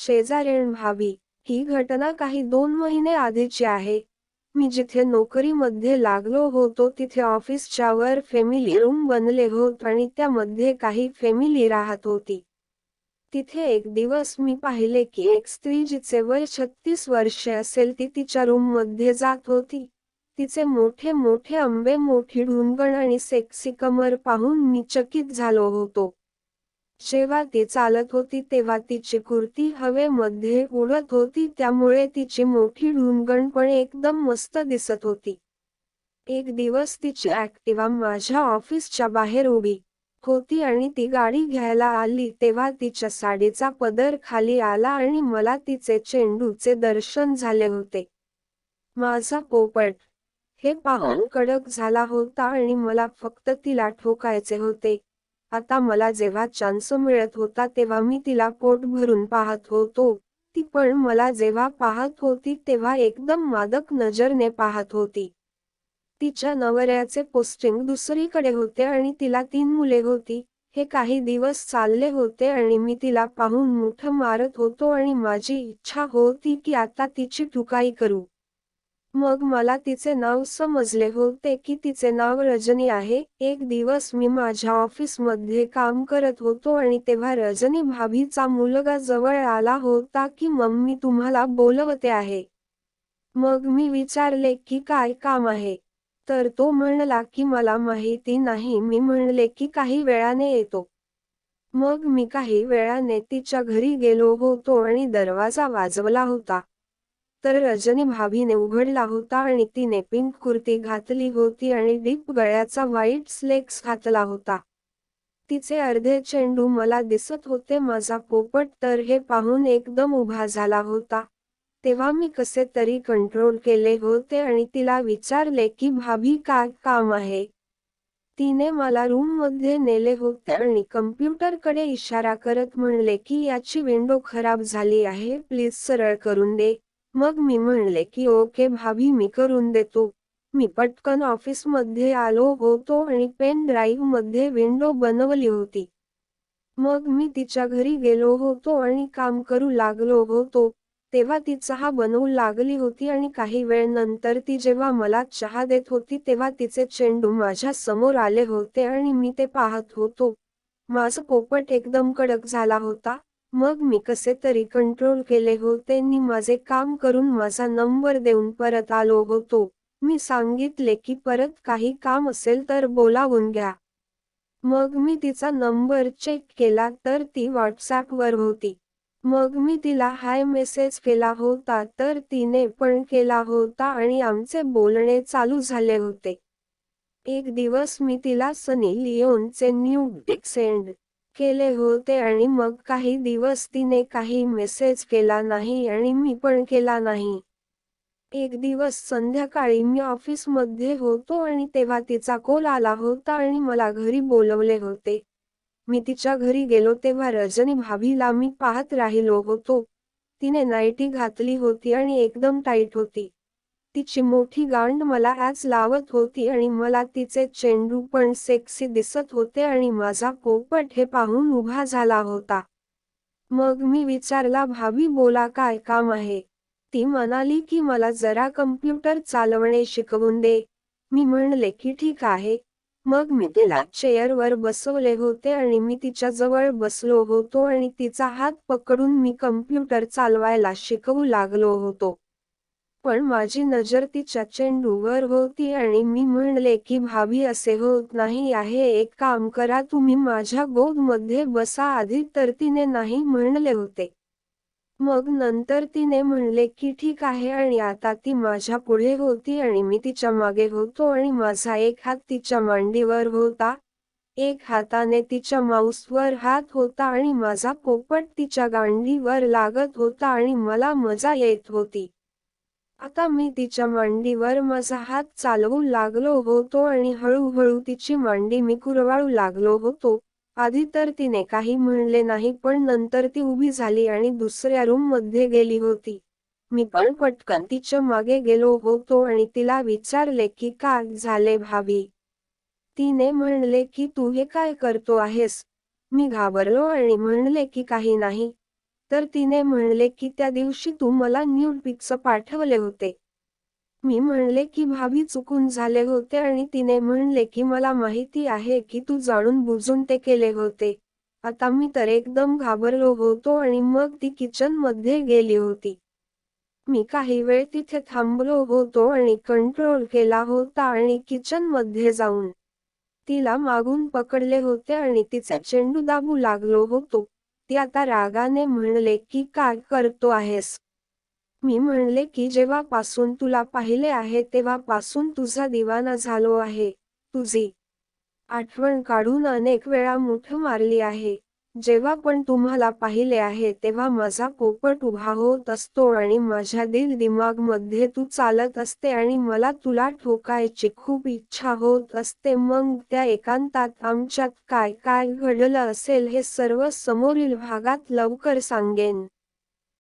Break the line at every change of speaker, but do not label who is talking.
शेजारीण भाभी, ही घटना काही 2 महिने आधीची आहे. मी जिथे नोकरीमध्ये लागलो होतो तिथे ऑफिसच्या वर फॅमिली रूम बनले होत आणि त्यामध्ये काही फॅमिली राहत होती. तिथे एक दिवस मी पाहिले की एक स्त्री जिचे वय 36 वर्षे असेल ती तिच्या रूम मध्ये जात होती. तिचे मोठे मोठे आंबे, मोठी ढुंगण आणि सेक्सी कमर पाहून मी चकित झालो होतो. जेव्हा ती चालत होती तेव्हा तिची कुर्ती हवेमध्ये उडत होती, त्यामुळे तिची मोठी ढुंगण पण एकदम मस्त दिसत होती. एक दिवस तिची ॲक्टिवा माझ्या ऑफिसच्या बाहेर उभी होती आणि ती गाडी घ्यायला आली तेव्हा तिच्या साडीचा पदर खाली आला आणि मला तिचे चेंडूचे दर्शन झाले होते. माझा पोपट हे पाहून कडक झाला होता आणि मला फक्त तिला ठोकायचे होते. आता मला जेव्हा चान्स मिळत होता तेव्हा मी तिला पोट भरून पाहत होतो. ती पण मला जेव्हा पाहत होती तेव्हा एकदम मादक नजरने पाहत होती. तिच्या नवऱ्याचे पोस्टिंग दुसरीकडे होते आणि तिला 3 मुले होती. हे काही दिवस चालले होते आणि मी तिला पाहून मुठ मारत होतो आणि माझी इच्छा होती की आता तिची टुकाई करू. मग मला तिचे नाव समजले होते की तिचे नाव रजनी आहे. एक दिवस मी माझ्या ऑफिसमध्ये काम करत होतो आणि तेव्हा रजनी भाभीचा मुलगा जवळ आला होता की मम्मी तुम्हाला बोलवते आहे. मग मी विचारले की काय काम आहे. तर तो म्हणला की मला माहिती नाही. मी म्हणले की काही वेळाने येतो. मग मी काही वेळाने तिच्या घरी गेलो होतो आणि दरवाजा वाजवला होता. तर रजनी भाभीने उघडला होता आणि तिने पिंक कुर्ती घातली होती आणि डीप गळ्याचा व्हाईट स्लेक्स घातला होता. तिचे अर्धे चेंडू मला दिसत होते. माझा पोपट तर हे पाहून एकदम उभा झाला होता. तेव्हा मी कसे तरी कंट्रोल केले होते आणि तिला विचारले की भाभी काय काम आहे. तिने मला रूममध्ये नेले होते आणि कम्प्युटरकडे इशारा करत म्हणले की याची विंडो खराब झाली आहे, प्लीज सरळ करून दे. मग मी म्हणले की ओके भाभी, मी करून देतो. मी पटकन ऑफिसमध्ये आलो होतो आणि पेन ड्राईव्ह मध्ये विंडो बनवली होती. मग मी तिच्या घरी गेलो होतो आणि काम करू लागलो होतो. तेव्हा ती चहा बनवू लागली होती आणि काही वेळ नंतर ती जेव्हा मला चहा देत होती तेव्हा तिचे चेंडू माझ्या समोर आले होते आणि मी ते पाहत होतो. माझं पोपट एकदम कडक झाला होता. मग मी कसे तरी कंट्रोल केले होते आणि माझे काम करून माझा नंबर देऊन परत आलो होतो. मी सांगितले की परत काही काम असेल तर बोलावून घ्या. मग मी तिचा नंबर चेक केला तर ती व्हॉट्सॲपवर होती. मग मी तिला हाय मेसेज केला होता तर तिने पण केला होता आणि आमचे बोलणे चालू झाले होते. एक दिवस मी तिला सनी लिओनचे न्यू डिक सेंड केले होते आणि मग काही दिवस तिने काही मेसेज केला नाही आणि मी पण केला नाही. एक दिवस संध्याकाळी मी ऑफिसमध्ये होतो आणि तेव्हा तिचा कॉल आला होता आणि मला घरी बोलवले होते. मी तिच्या घरी गेलो तेव्हा रजनी भाभीला मी पाहत राहिलो होतो. तिने नाईटी घातली होती आणि एकदम टाईट होती. तिची मोठी गांड मला आज लावत होती आणि मला तिचे चेंडू पण सेक्सी दिसत होते आणि माझा पोपट हे पाहून उभा झाला होता. मग मी विचारला भाभी बोला काय काम आहे. ती म्हणाली की मला जरा कम्प्युटर चालवणे शिकवून दे. मी म्हणले की ठीक आहे. मग मी तिला चेअरवर बसवले होते आणि मी तिच्या जवळ बसलो होतो आणि तिचा हात पकडून मी कम्प्युटर चालवायला शिकवू लागलो होतो. पण माझी नजर तिच्या चेंडूवर होती आणि मी म्हणले की भाभी असे होत नाही आहे, एक काम करा तुम्ही माझ्या गोदमध्ये बसा आधी. तर तिने नाही म्हणले होते. मग नंतर तिने म्हणले की ठीक आहे आणि आता ती माझ्या पुढे होती आणि मी तिच्या मागे होतो आणि माझा एक हात तिच्या मांडीवर होता. एक हाताने तिच्या माऊसवर हात होता आणि माझा पोपट तिच्या गांडीवर लागत होता आणि मला मजा येत होती. आता मी तिच्या मांडीवर माझा हात चालवू लागलो होतो आणि हळूहळू तिची मांडी मी कुरवाळू लागलो होतो. आधी तर तिने काही म्हणले नाही पण नंतर ती उभी झाली आणि दुसऱ्या रूममध्ये गेली होती. मी पण पटकन तिच्या मागे गेलो होतो आणि तिला विचारले की काय झाले भाभी. तिने म्हणले की तू हे काय करतो आहेस. मी घाबरलो आणि म्हणले की काही नाही. तर तिने म्हणले की त्या दिवशी तू मला न्यूड पिक्स पाठवले होते. मी म्हणले की भाभी चुकून झाले होते आणि तिने म्हणले की मला माहिती आहे की तू जाणून बुजून ते केले होते. आता मी तर एकदम घाबरलो होतो आणि मग ती किचन मध्ये गेली होती. मी काही वेळ तिथे थांबलो होतो आणि कंट्रोल केला होता आणि किचन मध्ये जाऊन तिला मागून पकडले होते आणि तिचा चेंडू दाबू लागलो होतो. ती आता रागाने म्हणले की काय करतो आहेस? मी म्हणले की जेव्हापासून तुला पाहिले आहे तेव्हापासून तुझा दिवाना झालो आहे. तुझी आठवण काढून अनेक वेळा मुठ मारली आहे. जेव्हा पण तुम्हाला पाहिले आहे तेव्हा माझा पोपट उभा होत असतो आणि माझ्या दिमागमध्ये तू चालत असते आणि मला तुला ठोकायची खूप इच्छा होत असते. मग त्या एकांतात आमच्यात काय काय घडलं असेल हे सर्व समोरील भागात लवकर सांगेन.